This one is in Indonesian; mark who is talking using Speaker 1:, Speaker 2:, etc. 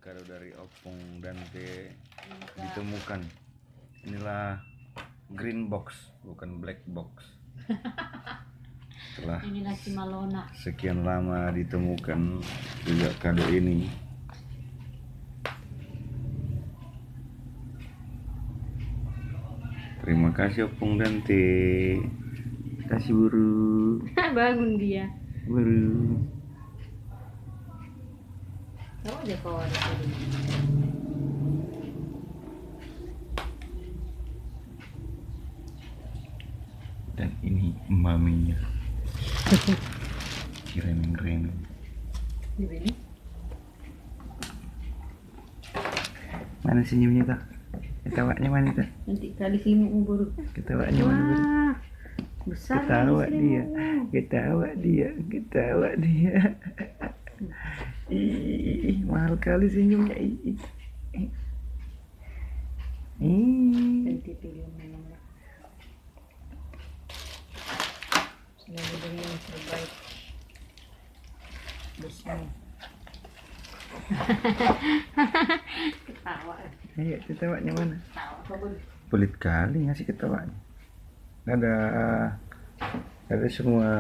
Speaker 1: kado dari Opung Dante ditemukan. Inilah green box, bukan black box. Setelah
Speaker 2: Inilah si Malona.
Speaker 1: sekian lama ditemukan juga kado ini. Terima kasih Opung Dante. Kasih buru.
Speaker 2: Bangun dia.
Speaker 1: Buru.
Speaker 2: Tahu aja kalau ada tadi.
Speaker 1: Dan ini maminya. Keren-keren.
Speaker 2: Di sini.
Speaker 1: Mana senyumnya tak? Ketawanya mana tak?
Speaker 2: Nanti kali selimutmu baru.
Speaker 1: Ketawanya mana? Buru?
Speaker 2: Wah, besar
Speaker 1: Ketawa
Speaker 2: lagi
Speaker 1: dia,
Speaker 2: selimutmu.
Speaker 1: ketawa dia, ketawa dia. Ih, mahal kali senyumnya. Ih.
Speaker 2: Nanti video memang lah. Selalu dengan yang terbaik. Bosmu. Ketawa.
Speaker 1: Ayo, ketawanya mana?
Speaker 2: Ketawa kau baru.
Speaker 1: Pelit kali ngasih ketawanya. Dadah. Dadah semua.